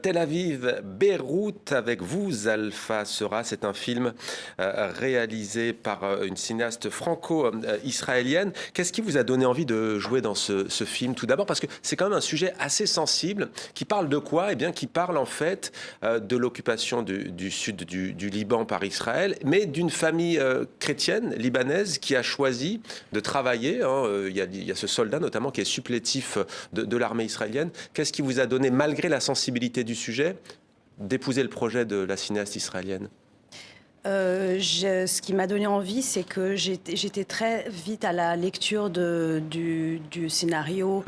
Tel Aviv, Beyrouth avec vous, Alpha Sera. C'est un film réalisé par une cinéaste franco-israélienne. Qu'est-ce qui vous a donné envie de jouer dans ce film tout d'abord? Parce que c'est quand même un sujet assez sensible qui parle de quoi? Eh bien, qui parle en fait de l'occupation du sud du Liban par Israël, mais d'une famille chrétienne, libanaise, qui a choisi de travailler. Il y a ce soldat notamment qui est supplétif de l'armée israélienne. Qu'est-ce qui vous a donné, malgré la sensibilité du sujet, d'épouser le projet de la cinéaste israélienne? Ce qui m'a donné envie, c'est que j'étais très vite à la lecture du scénario,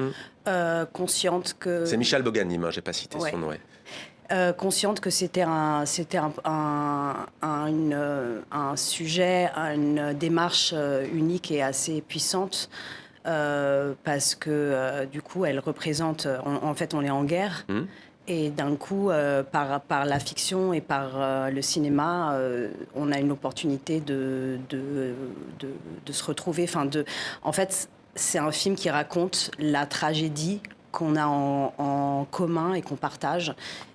consciente que... C'est Michal Boganim, j'ai pas cité son nom. Ouais. Consciente que c'était un sujet, une démarche unique et assez puissante. Parce que du coup, elle représente... En fait, on est en guerre. Et d'un coup, par la fiction et par le cinéma, on a une opportunité de se retrouver. En fait, c'est un film qui raconte la tragédie qu'on a en commun et qu'on partage.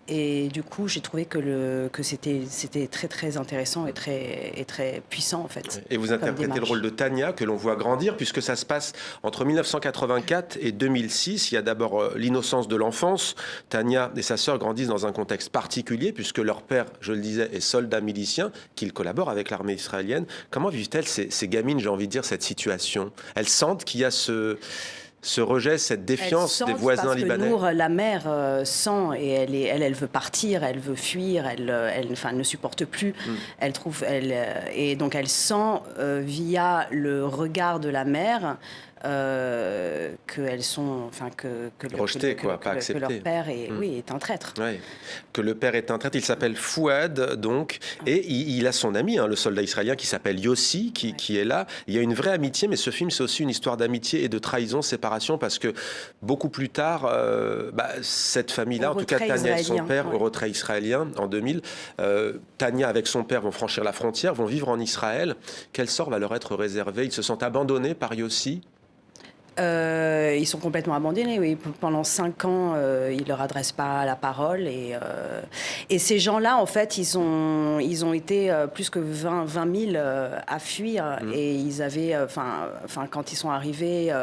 Et du coup, j'ai trouvé que c'était très, très intéressant et très puissant, en fait. Et vous interprétez le rôle de Tania, que l'on voit grandir, puisque ça se passe entre 1984 et 2006. Il y a d'abord l'innocence de l'enfance. Tania et sa sœur grandissent dans un contexte particulier, puisque leur père, je le disais, est soldat milicien, qu'il collabore avec l'armée israélienne. Comment vivent-elles, ces gamines, j'ai envie de dire, cette situation? Elles sentent qu'il y a ce rejet, cette défiance des voisins libanais. Nour, la mère, sent et elle veut partir, elle veut fuir, elle ne supporte plus. Et donc elle sent via le regard de la mère qu'elles sont, rejetées, pas acceptées. Que leur père est un traître. Ouais. Que le père est un traître. Il s'appelle Fouad, donc, et il a son ami, le soldat israélien, qui s'appelle Yossi, qui est là. Il y a une vraie amitié, mais ce film, c'est aussi une histoire d'amitié et de trahison, séparation, parce que beaucoup plus tard, cette famille-là, en tout cas Tania et son père, au retrait israélien en 2000, Tania avec son père vont franchir la frontière, vont vivre en Israël. Quel sort va leur être réservé? Ils se sentent abandonnés par Yossi? Ils sont complètement abandonnés, oui. Pendant 5 ans, ils ne leur adressent pas la parole. Et ces gens-là, en fait, ils ont été plus que 20 000 à fuir. Et ils avaient, quand ils sont arrivés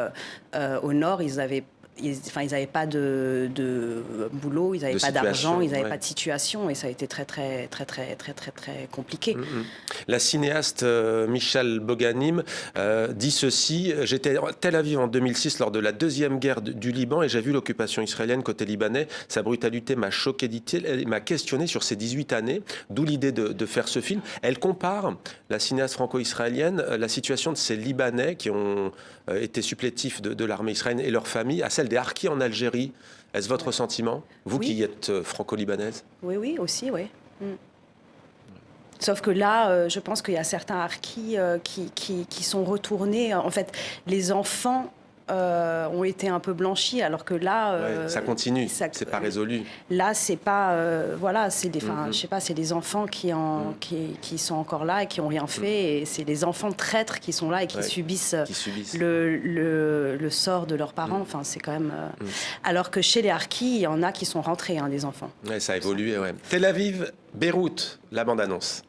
au nord, ils n'avaient pas de boulot, ils n'avaient pas d'argent, ils n'avaient pas de situation, et ça a été très compliqué. La cinéaste Michal Boganim dit ceci: j'étais à Tel Aviv en 2006 lors de la deuxième guerre du Liban et j'ai vu l'occupation israélienne côté libanais. Sa brutalité m'a choqué, dit-il, elle m'a questionné sur ces 18 années, d'où l'idée de faire ce film. Elle compare, la cinéaste franco-israélienne, la situation de ces Libanais qui ont été supplétifs de l'armée israélienne et leurs familles à celle des harkis en Algérie. Est-ce votre sentiment, vous qui êtes franco-libanaise? Oui, aussi, oui. Sauf que là, je pense qu'il y a certains harkis qui sont retournés. En fait, les enfants ont été un peu blanchis, alors que là... ça continue, c'est pas résolu. Là, c'est pas... c'est des, je sais pas, c'est des enfants qui sont encore là et qui ont rien fait. Et c'est les enfants traîtres qui sont là et qui subissent le sort de leurs parents. Enfin, c'est quand même... Alors que chez les harkis, il y en a qui sont rentrés, des enfants. Ouais, ça a évolué, ouais. Tel Aviv, Beyrouth, la bande-annonce.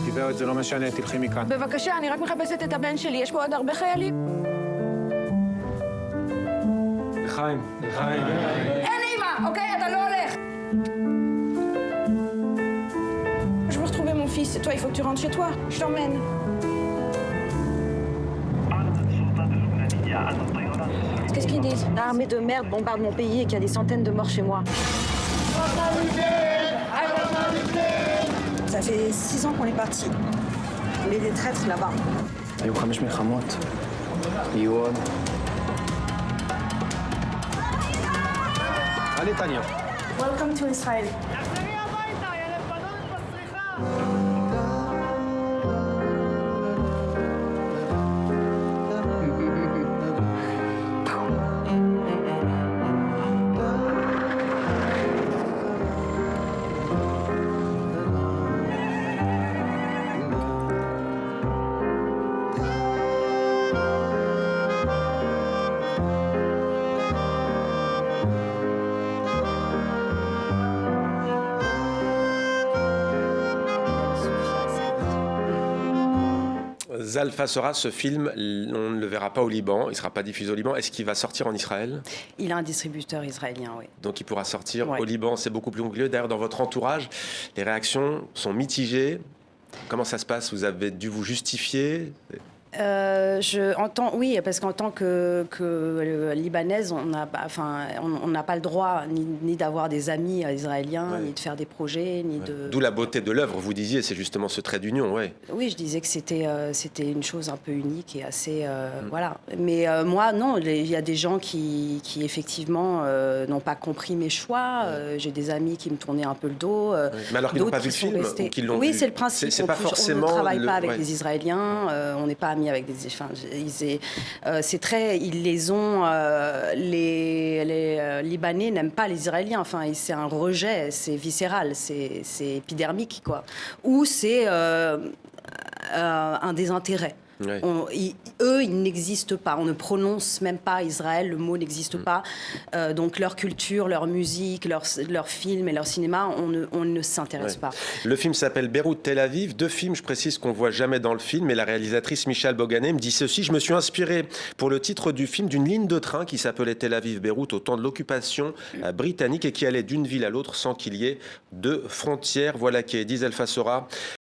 גברת, זה לא משנה, תלכי מכאן. בבקשה, אני רק מחפשת את הבן שלי, יש פה עוד הרבה חיילים. לחיים, לחיים. אין אימא, אוקיי? אתה לא הולך. Je veux retrouver mon fils. Toi, il faut que tu rentres chez toi. Je t'emmène. Qu'est-ce qu'ils disent? L'armée de merde bombarde mon pays et qu'il y a des centaines de morts chez moi. Ça fait 6 ans qu'on est partis. On est des traîtres là-bas. היו 5 מלחמות. יהיו עוד. allez, Tania. Welcome to Israel. Zalfa Sora, ce film, on ne le verra pas au Liban, il ne sera pas diffusé au Liban. Est-ce qu'il va sortir en Israël? Il a un distributeur israélien, oui. Donc il pourra sortir Ouais. au Liban, c'est beaucoup plus conclueux. D'ailleurs, dans votre entourage, les réactions sont mitigées. Comment ça se passe? Vous avez dû vous justifier? Oui, parce qu'en tant que Libanaise, on n'a pas le droit ni d'avoir des amis israéliens, Ouais. ni de faire des projets, ni de... D'où la beauté de l'œuvre, vous disiez, c'est justement ce trait d'union, ouais. Oui, je disais que c'était une chose un peu unique et assez... Voilà. Mais moi, non, il y a des gens qui effectivement, n'ont pas compris mes choix. J'ai des amis qui me tournaient un peu le dos. Mais alors qu'ils n'ont d'autres pas vu le qui sont film restés- ou qu'ils l'ont Oui, vu? c'est le principe. C'est pas forcément on ne travaille pas avec ouais. les Israéliens, on n'est pas amis avec des... Enfin, c'est très... Ils les ont... les Libanais n'aiment pas les Israéliens. Enfin, c'est un rejet, c'est viscéral, c'est épidermique, quoi. Ou c'est un désintérêt. Ouais. Eux, ils n'existent pas. On ne prononce même pas Israël, le mot n'existe pas. Donc leur culture, leur musique, leurs films et leur cinéma, on ne s'intéresse Ouais. pas. Le film s'appelle Beyrouth Tel Aviv. 2 films, je précise, qu'on ne voit jamais dans le film. Et la réalisatrice Michal Boganem me dit ceci: je me suis inspiré pour le titre du film d'une ligne de train qui s'appelait Tel Aviv-Beyrouth au temps de l'occupation britannique et qui allait d'une ville à l'autre sans qu'il y ait de frontières. Voilà qui est dit Zalfa Sora.